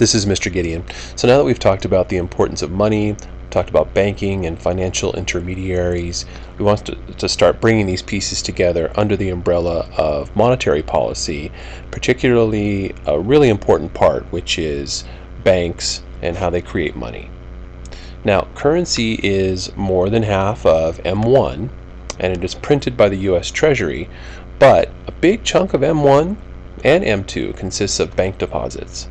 This is Mr. Gideon. So now that we've talked about the importance of money, talked about banking and financial intermediaries, we want to start bringing these pieces together under the umbrella of monetary policy, particularly a really important part, which is banks and how they create money. Now, currency is more than half of M1, and it is printed by the U.S. Treasury, but a big chunk of M1 and M2 consists of bank deposits.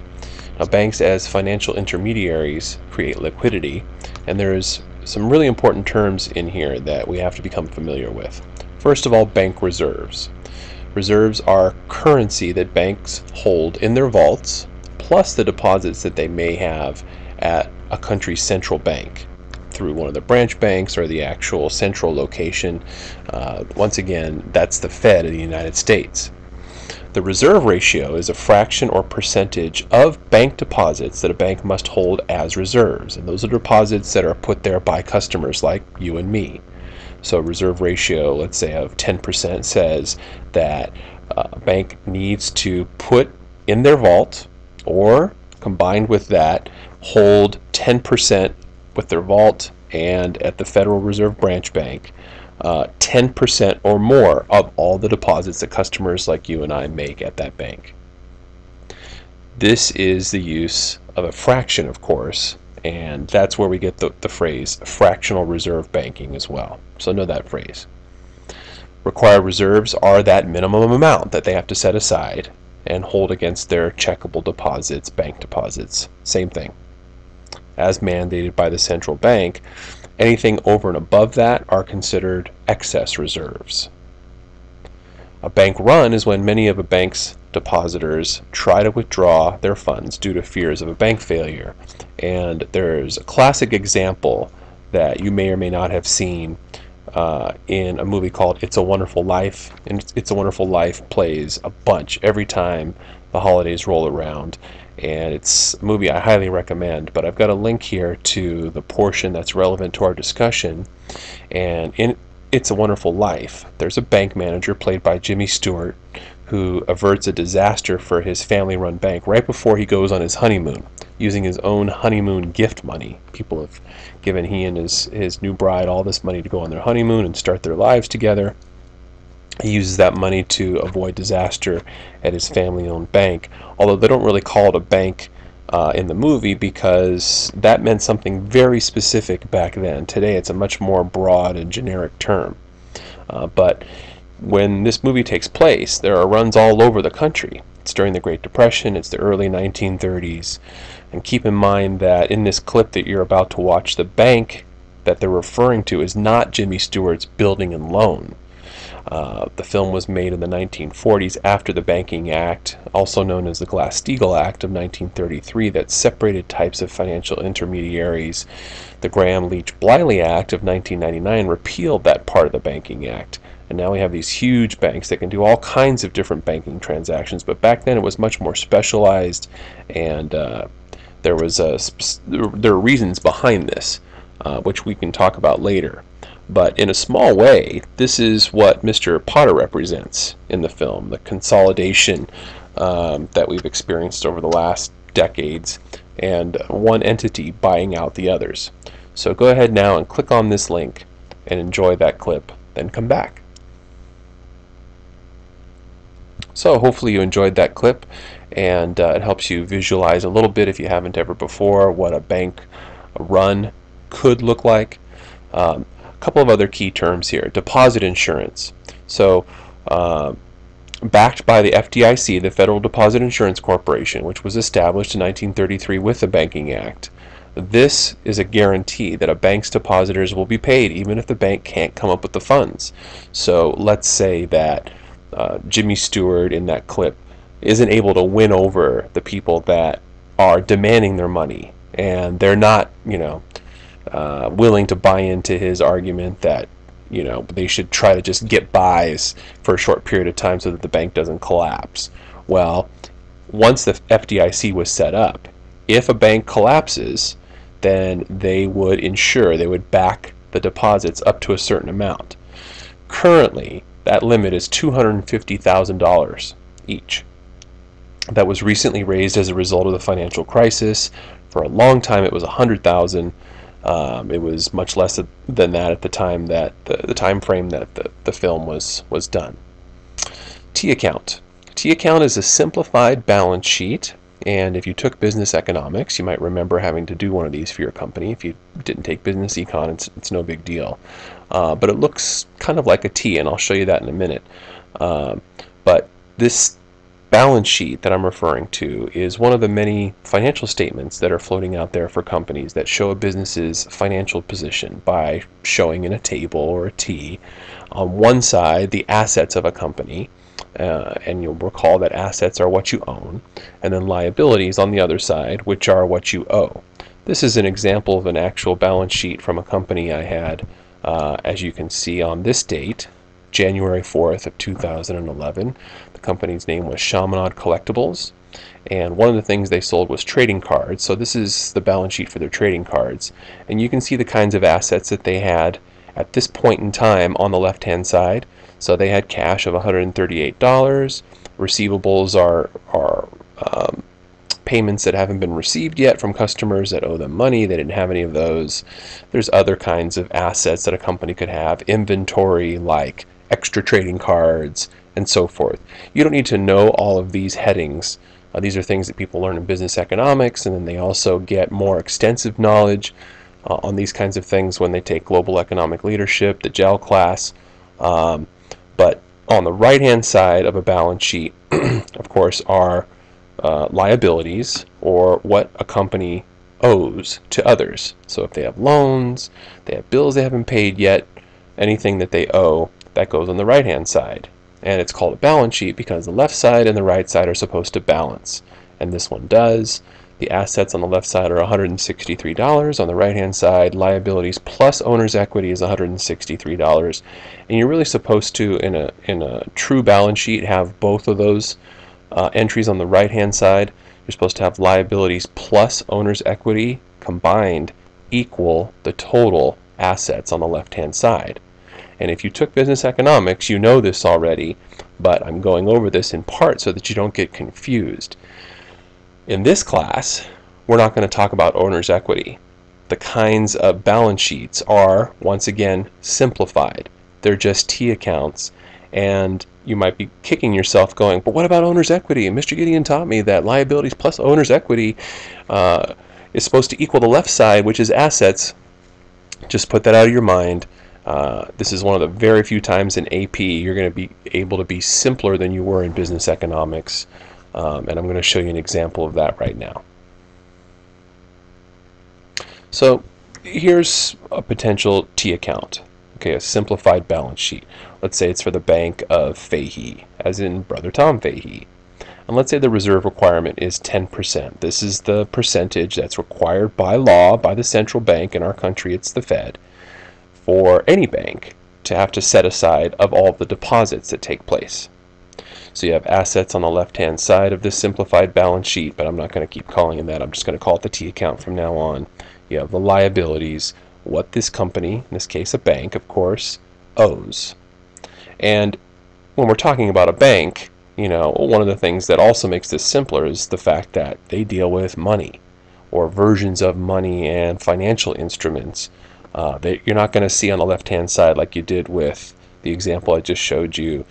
Now, banks as financial intermediaries create liquidity, and there's some really important terms in here that we have to become familiar with. First of all, bank reserves. Reserves are currency that banks hold in their vaults, plus the deposits that they may have at a country's central bank through one of the branch banks or the actual central location. Once again, that's the Fed of the United States. The reserve ratio is a fraction or percentage of bank deposits that a bank must hold as reserves, and those are deposits that are put there by customers like you and me. So a reserve ratio, let's say of 10%, says that a bank needs to put in their vault, or combined with that, hold 10% with their vault and at the Federal Reserve Branch Bank, 10% or more of all the deposits that customers like you and I make at that bank. This is the use of a fraction, of course, and that's where we get the phrase fractional reserve banking as well. So know that phrase. Required reserves are that minimum amount that they have to set aside and hold against their checkable deposits, bank deposits. Same thing. As mandated by the central bank, anything over and above that are considered excess reserves. A bank run is when many of a bank's depositors try to withdraw their funds due to fears of a bank failure. And there's a classic example that you may or may not have seen in a movie called It's a Wonderful Life. And It's a Wonderful Life plays a bunch every time the holidays roll around. And it's a movie I highly recommend, but I've got a link here to the portion that's relevant to our discussion. And in It's a Wonderful Life, there's a bank manager played by Jimmy Stewart who averts a disaster for his family-run bank right before he goes on his honeymoon, using his own honeymoon gift money. People have given he and his new bride all this money to go on their honeymoon and start their lives together. He uses that money to avoid disaster at his family-owned bank, although they don't really call it a bank in the movie because that meant something very specific back then. Today it's a much more broad and generic term. But when this movie takes place, there are runs all over the country. It's during the Great Depression, it's the early 1930s, and keep in mind that in this clip that you're about to watch, the bank that they're referring to is not Jimmy Stewart's building and loan. The film was made in the 1940s after the Banking Act, also known as the Glass-Steagall Act of 1933, that separated types of financial intermediaries. The Graham-Leach-Bliley Act of 1999 repealed that part of the Banking Act, and now we have these huge banks that can do all kinds of different banking transactions, but back then it was much more specialized, and there are reasons behind this, which we can talk about later. But in a small way, this is what Mr. Potter represents in the film, the consolidation that we've experienced over the last decades, and one entity buying out the others. So go ahead now and click on this link and enjoy that clip, then come back. So hopefully you enjoyed that clip, and it helps you visualize a little bit, if you haven't ever before, what a bank run could look like. Couple of other key terms here. Deposit insurance. So backed by the FDIC, the Federal Deposit Insurance Corporation, which was established in 1933 with the Banking Act. This is a guarantee that a bank's depositors will be paid even if the bank can't come up with the funds. So let's say that Jimmy Stewart in that clip isn't able to win over the people that are demanding their money, and they're not, willing to buy into his argument that they should try to just get buys for a short period of time so that the bank doesn't collapse. Well, once the FDIC was set up, if a bank collapses, then they would back the deposits up to a certain amount. Currently, that limit is $250,000 each. that was recently raised as a result of the financial crisis. For a long time, it was 100,000. It was much less than that at the time that the time frame that the film was done. T account. T account is a simplified balance sheet, and if you took business economics, you might remember having to do one of these for your company. If you didn't take business econ, it's no big deal. But it looks kind of like a T, and I'll show you that in a minute. But this balance sheet that I'm referring to is one of the many financial statements that are floating out there for companies that show a business's financial position by showing in a table or a T on one side the assets of a company, and you'll recall that assets are what you own, and then liabilities on the other side, which are what you owe. This is an example of an actual balance sheet from a company I had, as you can see on this date, January 4th of 2011. The company's name was Chaminade Collectibles, and one of the things they sold was trading cards. So this is the balance sheet for their trading cards, and you can see the kinds of assets that they had at this point in time on the left hand side. So they had cash of $138. Receivables are payments that haven't been received yet from customers that owe them money. They didn't have any of those. There's other kinds of assets that a company could have, inventory like extra trading cards and so forth. You don't need to know all of these headings. These are things that people learn in business economics, and then they also get more extensive knowledge on these kinds of things when they take global economic leadership, the GEL class. But on the right hand side of a balance sheet, of course, are liabilities, or what a company owes to others. So if they have loans, they have bills they haven't paid yet, anything that they owe, that goes on the right hand side. And it's called a balance sheet because the left side and the right side are supposed to balance, and this one does. The assets on the left side are $163. On the right hand side, liabilities plus owner's equity is $163. And you're really supposed to, in a true balance sheet, have both of those entries on the right hand side. You're supposed to have liabilities plus owner's equity combined equal the total assets on the left hand side. And if you took business economics, you know this already, but I'm going over this in part so that you don't get confused. In this class, we're not going to talk about owner's equity. The kinds of balance sheets are, once again, simplified. They're just T accounts, and you might be kicking yourself going, but what about owner's equity? And Mr. Gideon taught me that liabilities plus owner's equity is supposed to equal the left side, which is assets. Just put that out of your mind. This is one of the very few times in AP you're going to be able to be simpler than you were in business economics, and I'm going to show you an example of that right now. So here's a potential T account, okay, a simplified balance sheet. Let's say it's for the Bank of Fahey, as in Brother Tom Fahey. And let's say the reserve requirement is 10%. This is the percentage that's required by law by the central bank. In our country, it's the Fed, for any bank to have to set aside of all the deposits that take place. So you have assets on the left-hand side of this simplified balance sheet, but I'm not going to keep calling it that. I'm just going to call it the T account from now on. You have the liabilities, what this company, in this case a bank, of course, owes. And when we're talking about a bank, you know, one of the things that also makes this simpler is the fact that they deal with money, or versions of money and financial instruments. You're not going to see on the left-hand side, like you did with the example I just showed you,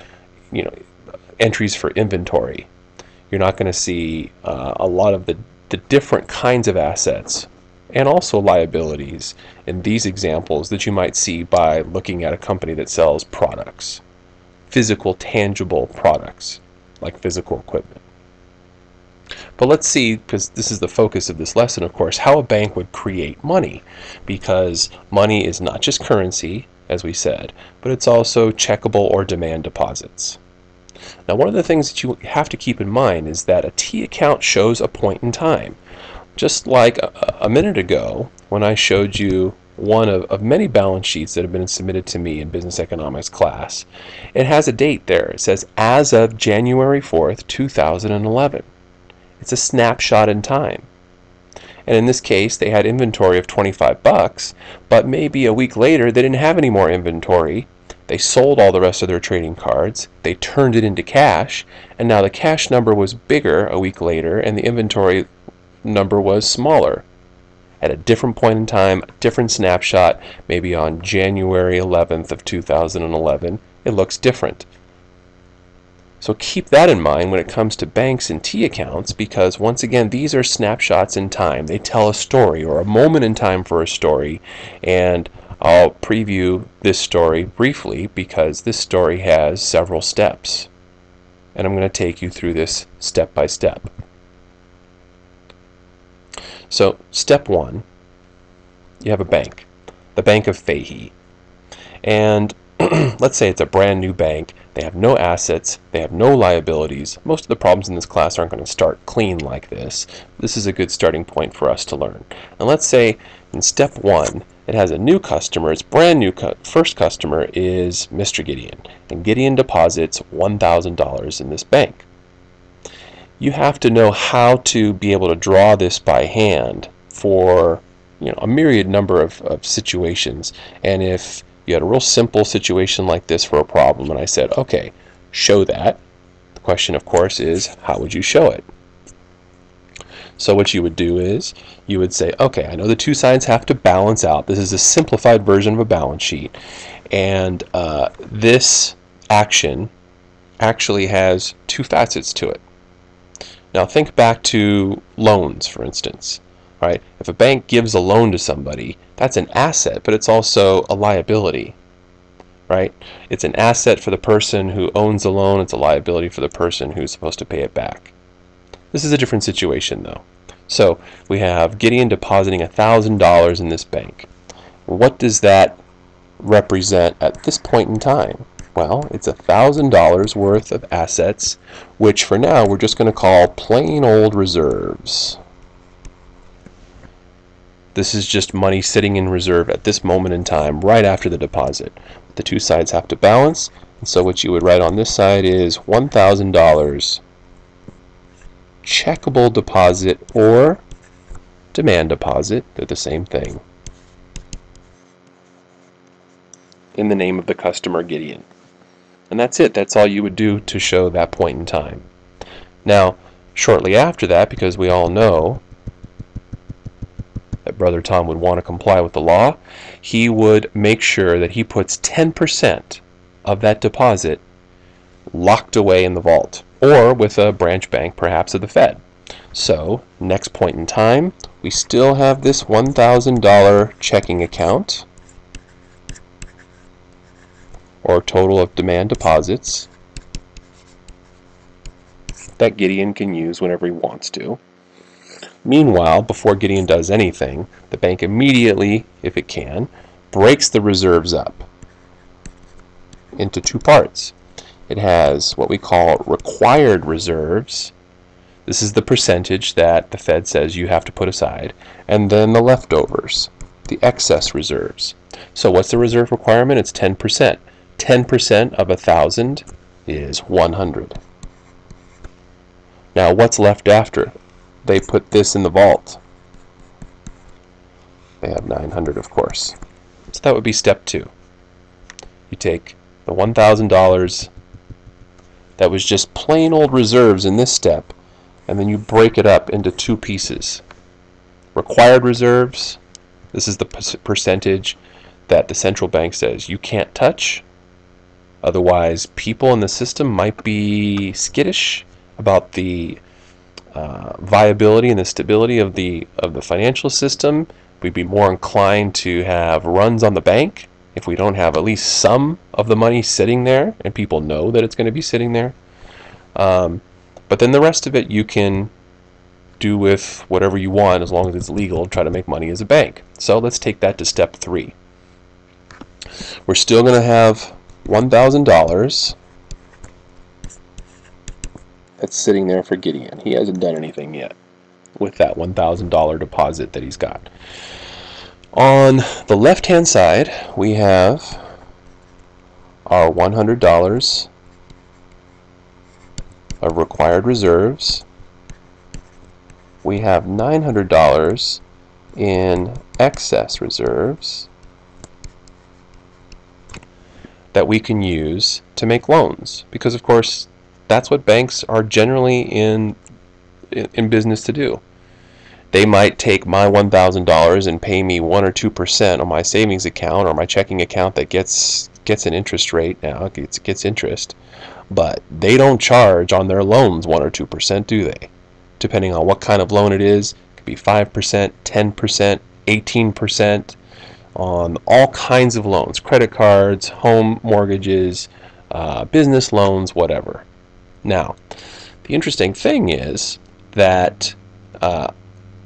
you know, entries for inventory. You're not going to see a lot of the different kinds of assets and also liabilities in these examples that you might see by looking at a company that sells products, physical, tangible products like physical equipment. But let's see, because this is the focus of this lesson, of course, how a bank would create money, because money is not just currency, as we said, but it's also checkable or demand deposits. Now, one of the things that you have to keep in mind is that a T account shows a point in time. Just like a minute ago, when I showed you one of many balance sheets that have been submitted to me in business economics class, it has a date there. It says, as of January 4th, 2011. It's a snapshot in time. And in this case, they had inventory of $25, but maybe a week later they didn't have any more inventory They sold all the rest of their trading cards, they turned it into cash, and now the cash number was bigger a week later and the inventory number was smaller. At a different point in time, a different snapshot, maybe on January 11th of 2011, it looks different. So keep that in mind when it comes to banks and T accounts, because once again, these are snapshots in time. They tell a story or a moment in time for a story, and I'll preview this story briefly because this story has several steps, and I'm going to take you through this step by step. So step one, you have a bank, the Bank of Fahey, and let's say it's a brand new bank. They have no assets, they have no liabilities. Most of the problems in this class aren't going to start clean like this. This is a good starting point for us to learn. And let's say in step one, it has a new customer. Its brand new first customer is Mr. Gideon, and Gideon deposits $1,000 in this bank. You have to know how to be able to draw this by hand for a myriad number of situations. And if you had a real simple situation like this for a problem and I said, okay, show that, the question of course is, how would you show it? So what you would do is you would say, okay, I know the two sides have to balance out. This is a simplified version of a balance sheet, and this action actually has two facets to it. Now think back to loans, for instance. Right? If a bank gives a loan to somebody, that's an asset, but it's also a liability. Right? It's an asset for the person who owns the loan, it's a liability for the person who's supposed to pay it back. This is a different situation though. So we have Gideon depositing $1,000 in this bank. What does that represent at this point in time? Well, it's $1,000 worth of assets, which for now we're just going to call plain old reserves. This is just money sitting in reserve at this moment in time, right after the deposit. The two sides have to balance, and so what you would write on this side is $1,000 checkable deposit or demand deposit. They're the same thing. In the name of the customer, Gideon. And that's it. That's all you would do to show that point in time. Now, shortly after that, because we all know that Brother Tom would want to comply with the law, he would make sure that he puts 10% of that deposit locked away in the vault, or with a branch bank, perhaps of the Fed. So, next point in time, we still have this $1,000 checking account, or total of demand deposits, that Gideon can use whenever he wants to. Meanwhile, before Gideon does anything, the bank immediately, if it can, breaks the reserves up into two parts. It has what we call required reserves. This is the percentage that the Fed says you have to put aside, and then the leftovers, the excess reserves. So what's the reserve requirement? It's 10%. 10% of 1,000 is 100. Now what's left after they put this in the vault? They have 900, of course. So that would be step two. You take the $1,000 that was just plain old reserves in this step, and then you break it up into two pieces. Required reserves, this is the percentage that the central bank says you can't touch. Otherwise, people in the system might be skittish about the viability and the stability of the financial system. We'd be more inclined to have runs on the bank if we don't have at least some of the money sitting there and people know that it's going to be sitting there. But then the rest of it you can do with whatever you want as long as it's legal. Try to make money as a bank. So let's take that to step three. We're still going to have $1,000 that's sitting there for Gideon. He hasn't done anything yet with that $1,000 deposit that he's got. On the left-hand side, we have our $100 of required reserves. We have $900 in excess reserves. that we can use to make loans, because of course that's what banks are generally in business to do. They might take my $1,000 and pay me 1 or 2% on my savings account or my checking account that gets an interest rate now. It gets interest, but they don't charge on their loans 1 or 2%, do they? Depending on what kind of loan it is, it could be 5%, 10%, 18% on all kinds of loans: credit cards, home mortgages, business loans, whatever. Now, the interesting thing is that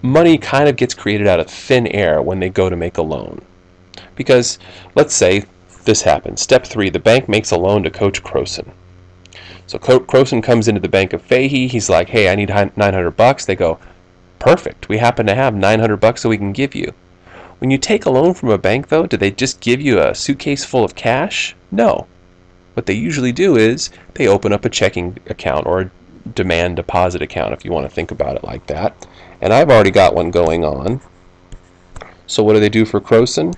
money kind of gets created out of thin air when they go to make a loan. Because let's say this happens. Step 3, the bank makes a loan to Coach Croson. So Croson comes into the Bank of Fahey. He's like, hey, I need $900. They go, perfect. We happen to have $900 that we can give you. When you take a loan from a bank, though, do they just give you a suitcase full of cash? No. What they usually do is they open up a checking account or a demand deposit account, if you want to think about it like that. And I've already got one going on. So what do they do for Croson?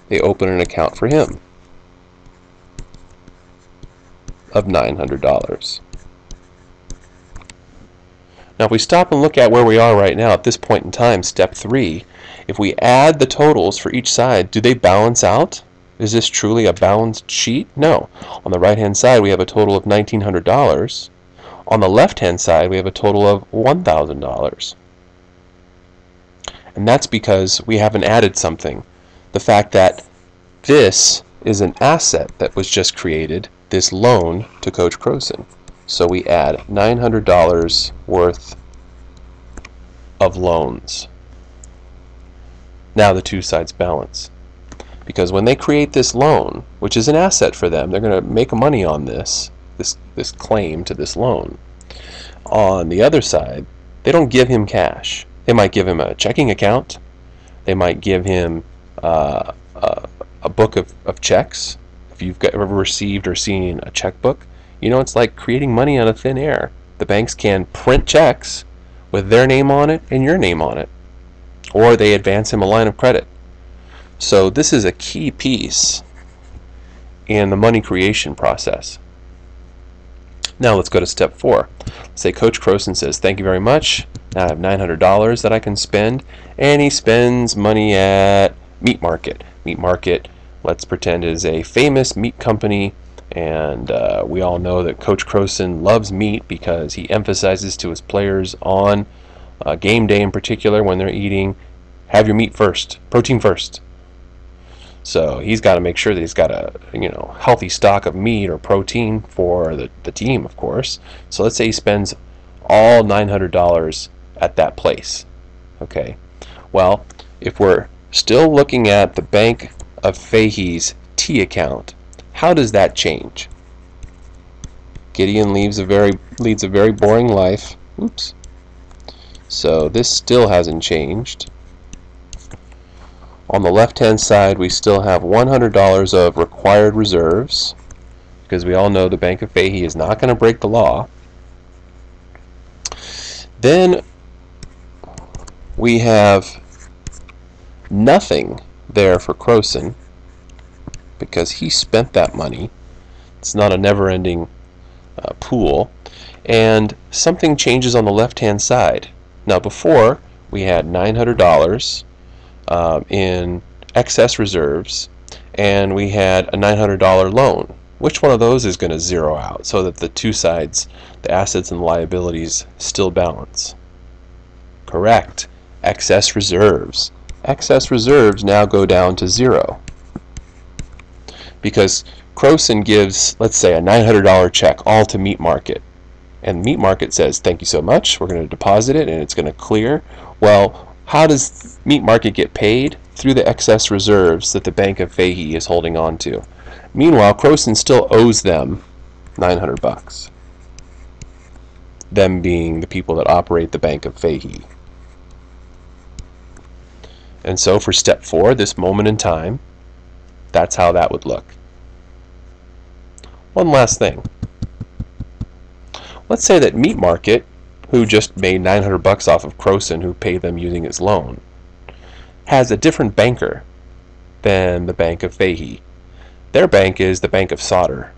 They open an account for him of $900. Now if we stop and look at where we are right now at this point in time, step 3, if we add the totals for each side, do they balance out? Is this truly a balanced sheet? No. On the right hand side we have a total of $1,900. On the left-hand side, we have a total of $1,000. And that's because we haven't added something. The fact that this is an asset that was just created, this loan to Coach Croson. So we add $900 worth of loans. Now the two sides balance. Because when they create this loan, which is an asset for them, they're going to make money on this claim to this loan. On the other side, they don't give him cash. They might give him a checking account. They might give him a book of checks. If you've ever received or seen a checkbook, you know it's like creating money out of thin air. The banks can print checks with their name on it and your name on it, or they advance him a line of credit. So this is a key piece in the money creation process. Now let's go to step 4. Let's say Coach Croson says, thank you very much. Now I have $900 that I can spend, and he spends money at Meat Market. Meat Market, let's pretend, is a famous meat company, and we all know that Coach Croson loves meat because he emphasizes to his players on game day in particular when they're eating, have your meat first, protein first. So he's got to make sure that he's got a healthy stock of meat or protein for the team, of course. So let's say he spends all $900 at that place. Okay. Well, if we're still looking at the Bank of Fahey's T account, how does that change? Gideon leads a very boring life. Oops. So this still hasn't changed. On the left-hand side, we still have $100 of required reserves, because we all know the Bank of Fahey is not going to break the law. Then we have nothing there for Croson, because he spent that money. It's not a never-ending pool. And something changes on the left-hand side. Now before, we had $900 in excess reserves, and we had a $900 loan. Which one of those is going to zero out so that the two sides, the assets and the liabilities, still balance? Correct. Excess reserves. Excess reserves now go down to 0. Because Croson gives, let's say, a $900 check all to Meat Market. And Meat Market says, thank you so much, we're going to deposit it and it's going to clear. Well, how does Meat Market get paid? Through the excess reserves that the Bank of Fahey is holding on to. Meanwhile, Croson still owes them $900. Them being the people that operate the Bank of Fahey. And so for step 4, this moment in time, that's how that would look. One last thing. Let's say that Meat Market, who just made $900 off of Croson, who paid them using his loan, has a different banker than the Bank of Fahey. Their bank is the Bank of Sodor.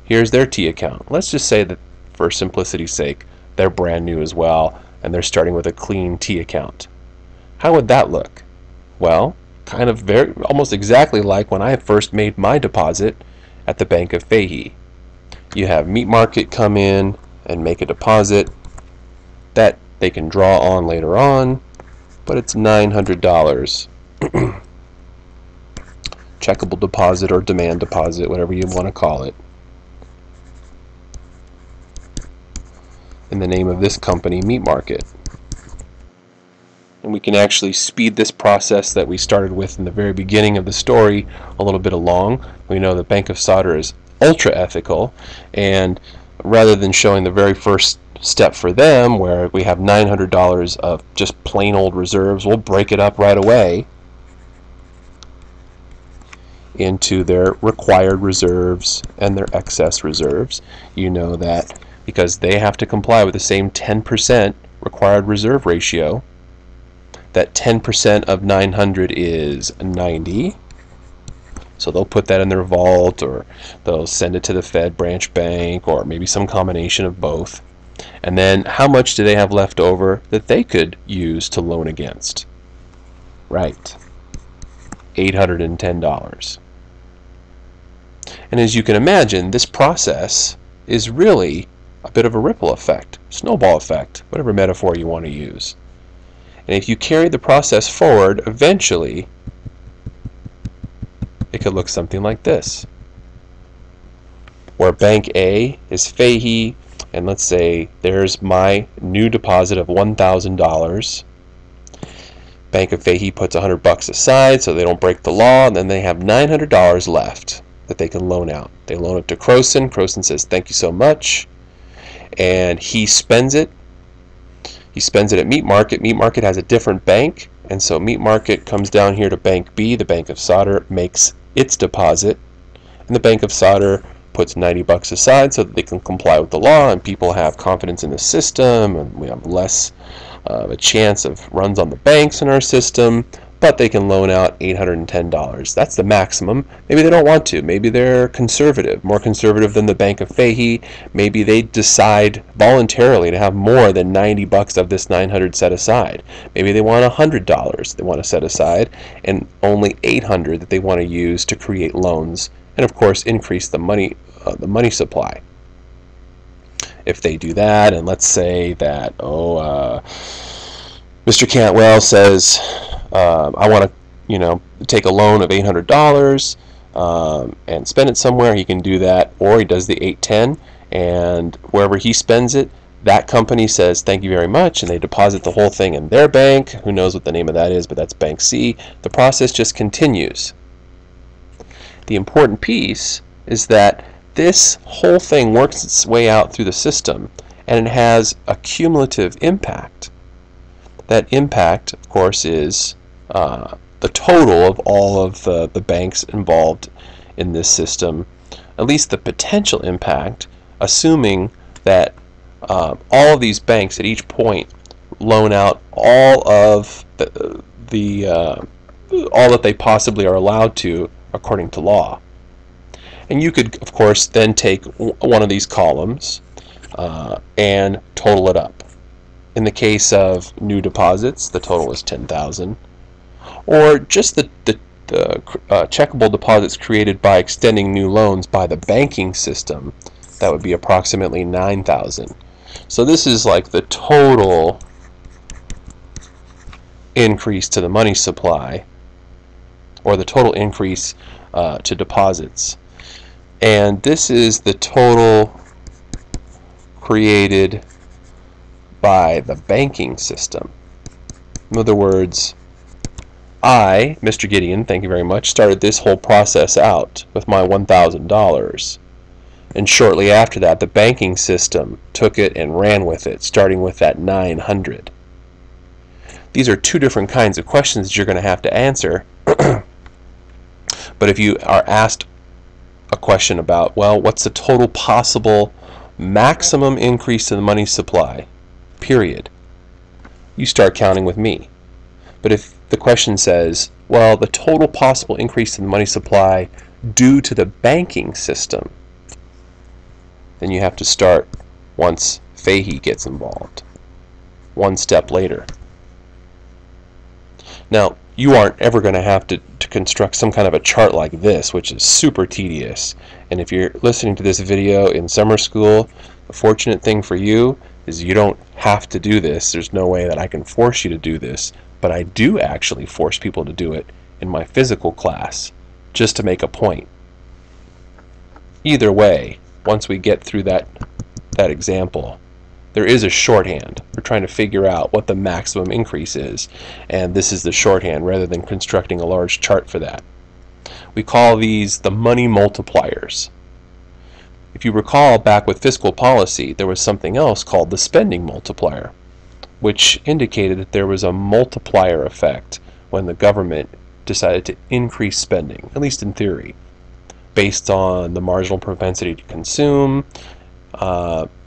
Here's their T account. Let's just say that for simplicity's sake, they're brand new as well, and they're starting with a clean T account. How would that look? Well, kind of almost exactly like when I first made my deposit at the Bank of Fahey. You have Meat Market come in and make a deposit that they can draw on later on, but it's $900. Checkable deposit or demand deposit, whatever you want to call it, in the name of this company, Meat Market. And we can actually speed this process that we started with in the very beginning of the story a little bit along. We know the Bank of Sodor is ultra ethical, and rather than showing the very first step for them where we have $900 of just plain old reserves, we'll break it up right away into their required reserves and their excess reserves. You know that because they have to comply with the same 10% required reserve ratio, that 10% of 900 is 90. So they'll put that in their vault, or they'll send it to the Fed branch bank, or maybe some combination of both. And then how much do they have left over that they could use to loan against? Right, $810. And as you can imagine, this process is really a bit of a ripple effect, snowball effect, whatever metaphor you want to use. And if you carry the process forward, eventually it could look something like this, where Bank A is Fahey, and let's say there's my new deposit of $1,000. Bank of Fahey puts $100 aside so they don't break the law, and then they have $900 left that they can loan out. They loan it to Croson. Croson says, thank you so much, and he spends it. He spends it at Meat Market. Meat Market has a different bank, and so Meat Market comes down here to Bank B, the Bank of Sodor, makes its deposit, and the Bank of Sodor puts $90 aside so that they can comply with the law, and people have confidence in the system, and we have less of a chance of runs on the banks in our system, but they can loan out $810. That's the maximum. Maybe they don't want to. Maybe they're conservative, more conservative than the Bank of Fahey. Maybe they decide voluntarily to have more than $90 of this $900 set aside. Maybe they want $100 they want to set aside, and only $800 that they want to use to create loans, and of course increase the money supply. If they do that, and let's say that Mr. Cantwell says, I want to, take a loan of $800 and spend it somewhere, he can do that, or he does the 810, and wherever he spends it, that company says thank you very much, and they deposit the whole thing in their bank. Who knows what the name of that is, but that's Bank C. The process just continues. The important piece is that this whole thing works its way out through the system, and it has a cumulative impact. That impact, of course, is the total of all of the banks involved in this system, at least the potential impact, assuming that all of these banks at each point loan out all of all that they possibly are allowed to according to law. And you could, of course, then take one of these columns and total it up. In the case of new deposits, the total is $10,000. Or just the checkable deposits created by extending new loans by the banking system, that would be approximately $9,000. So this is like the total increase to the money supply, or the total increase to deposits. And this is the total created by the banking system. In other words, I, Mr. Gideon, thank you very much, started this whole process out with my $1,000. And shortly after that, the banking system took it and ran with it, starting with that $900. These are two different kinds of questions that you're going to have to answer. But if you are asked a question about, well, what's the total possible maximum increase to the money supply, period, you start counting with me. But if the question says, well, the total possible increase in the money supply due to the banking system, then you have to start once Fahey gets involved, one step later. Now, you aren't ever going to have to construct some kind of a chart like this, which is super tedious. And if you're listening to this video in summer school, the fortunate thing for you is you don't have to do this. There's no way that I can force you to do this, but I do actually force people to do it in my physical class, just to make a point. Either way, once we get through that example, there is a shorthand. We're trying to figure out what the maximum increase is, and this is the shorthand rather than constructing a large chart for that. We call these the money multipliers. If you recall, back with fiscal policy, there was something else called the spending multiplier, which indicated that there was a multiplier effect when the government decided to increase spending, at least in theory, based on the marginal propensity to consume.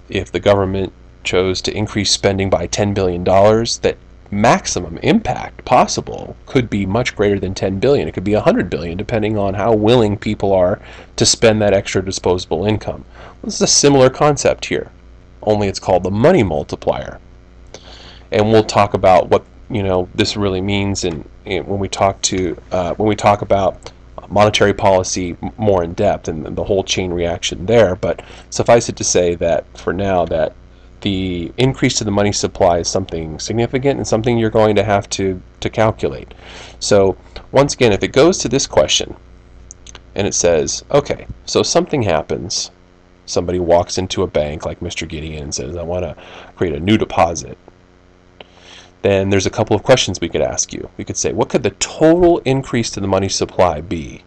If the government chose to increase spending by $10 billion, that maximum impact possible could be much greater than $10 billion. It could be $100 billion, depending on how willing people are to spend that extra disposable income. This is a similar concept here, only it's called the money multiplier. And we'll talk about what this really means when we talk about monetary policy more in depth and the whole chain reaction there. But suffice it to say that for now, that the increase to the money supply is something significant and something you're going to have to calculate. So once again, if it goes to this question and it says, okay, so something happens, somebody walks into a bank like Mr. Gideon and says, I want to create a new deposit, then there's a couple of questions we could ask you. We could say, what could the total increase to the money supply be?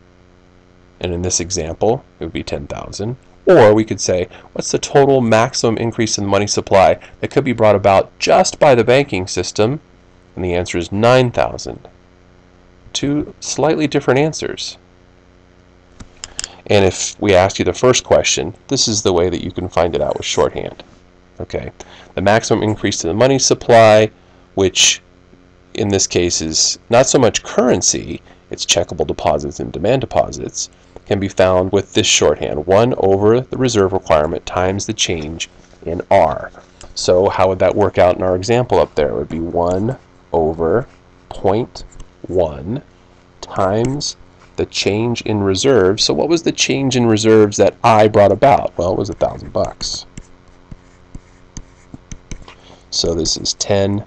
And in this example, it would be 10,000. Or we could say, what's the total maximum increase in the money supply that could be brought about just by the banking system? And the answer is 9,000. Two slightly different answers. And if we ask you the first question, this is the way that you can find it out with shorthand. Okay, the maximum increase to the money supply, which in this case is not so much currency, it's checkable deposits and demand deposits, can be found with this shorthand, 1 over the reserve requirement times the change in R. So how would that work out in our example up there? It would be 1 over 0.1 times the change in reserves. So what was the change in reserves that I brought about? Well, it was $1,000. So this is 10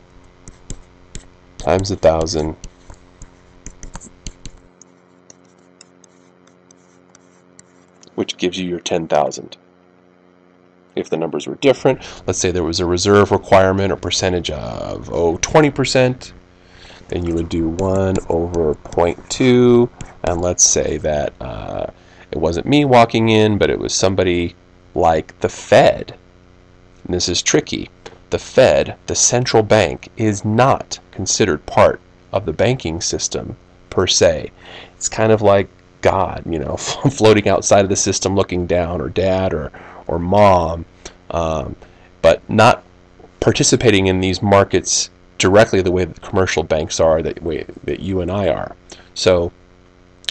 times 1,000 which gives you your 10,000. If the numbers were different, let's say there was a reserve requirement or percentage of 20%, then you would do 1 over 0.2, and let's say that it wasn't me walking in, but it was somebody like the Fed. And this is tricky. The Fed, the central bank, is not considered part of the banking system per se. It's kind of like God, floating outside of the system looking down, or dad or mom, but not participating in these markets directly the way that commercial banks are, the way that you and I are. So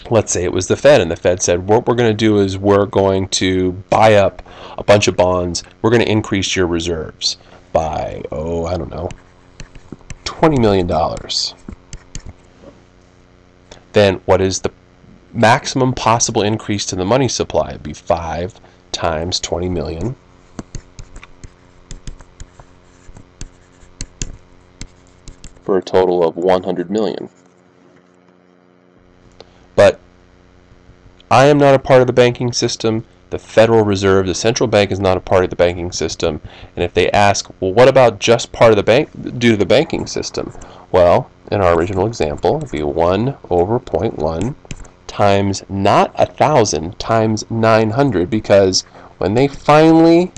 let's say it was the Fed, and the Fed said, what we're going to do is we're going to buy up a bunch of bonds, we're going to increase your reserves by, I don't know, $20 million. Then what is the maximum possible increase to the money supply? It'd be 5 times 20 million. For a total of 100 million. But I am not a part of the banking system. The Federal Reserve, the central bank, is not a part of the banking system. And if they ask, well, what about just part of the bank due to the banking system? Well, in our original example, it'd be 1 over 0.1 times not 1,000 times 900, because when they finally,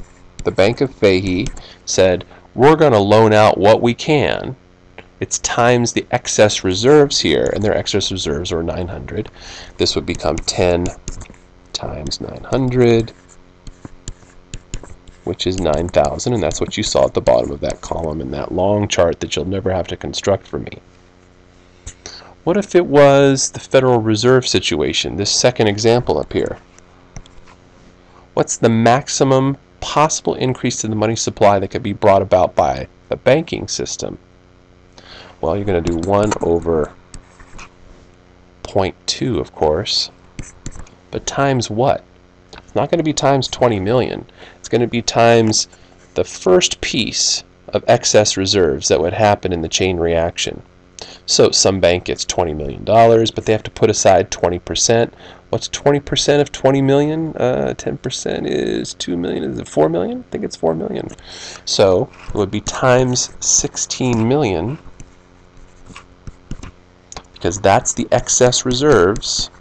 the Bank of Fahey, said, we're going to loan out what we can, it's times the excess reserves here, and their excess reserves are 900. This would become 10 times 900, which is 9,000, and that's what you saw at the bottom of that column in that long chart that you'll never have to construct for me. What if it was the Federal Reserve situation, this second example up here? What's the maximum possible increase to the money supply that could be brought about by the banking system? Well, you're going to do 1 over 0.2, of course. But times what? It's not going to be times 20 million. It's going to be times the first piece of excess reserves that would happen in the chain reaction. So some bank gets $20 million, but they have to put aside 20%. What's 20% of 20 million? 10% is 2 million. Is it 4 million? I think it's 4 million. So it would be times 16 million, because that's the excess reserves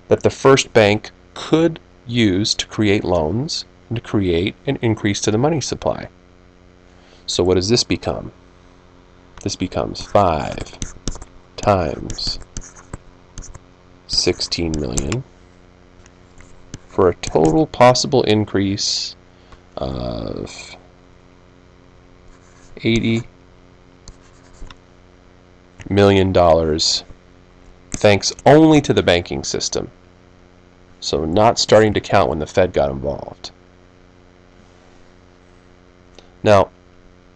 that the first bank could use to create loans and to create an increase to the money supply. So what does this become? This becomes 5 times 16 million for a total possible increase of $80 million, thanks only to the banking system. So not starting to count when the Fed got involved. Now,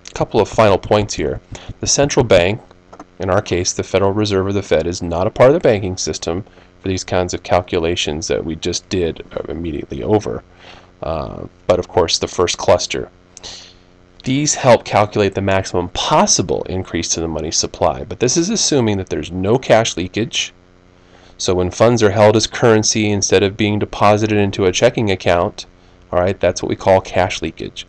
a couple of final points here. The central bank, in our case the Federal Reserve or the Fed, is not a part of the banking system for these kinds of calculations that we just did immediately over. But of course the first cluster. These help calculate the maximum possible increase to the money supply, but this is assuming that there's no cash leakage. So when funds are held as currency instead of being deposited into a checking account, all right, that's what we call cash leakage.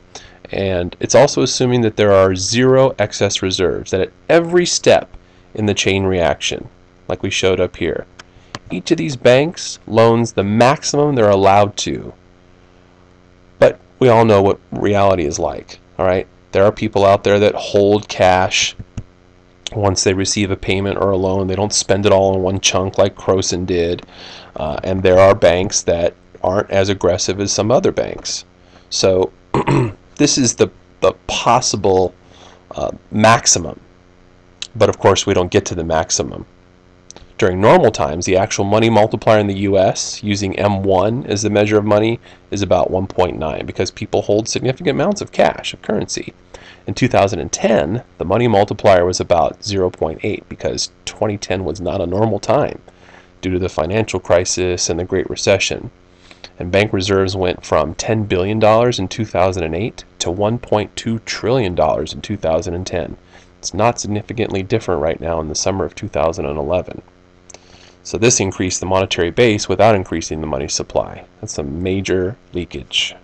And it's also assuming that there are 0 excess reserves, that at every step in the chain reaction, like we showed up here, each of these banks loans the maximum they're allowed to. But we all know what reality is like, all right? There are people out there that hold cash once they receive a payment or a loan. They don't spend it all in one chunk like Croson did. And there are banks that aren't as aggressive as some other banks. So this is the possible maximum. But of course we don't get to the maximum. During normal times, the actual money multiplier in the US, using M1 as the measure of money, is about 1.9 because people hold significant amounts of cash, of currency. In 2010, the money multiplier was about 0.8 because 2010 was not a normal time due to the financial crisis and the Great Recession. And bank reserves went from $10 billion in 2008 to $1.2 trillion in 2010. It's not significantly different right now in the summer of 2011. So this increased the monetary base without increasing the money supply. That's a major leakage.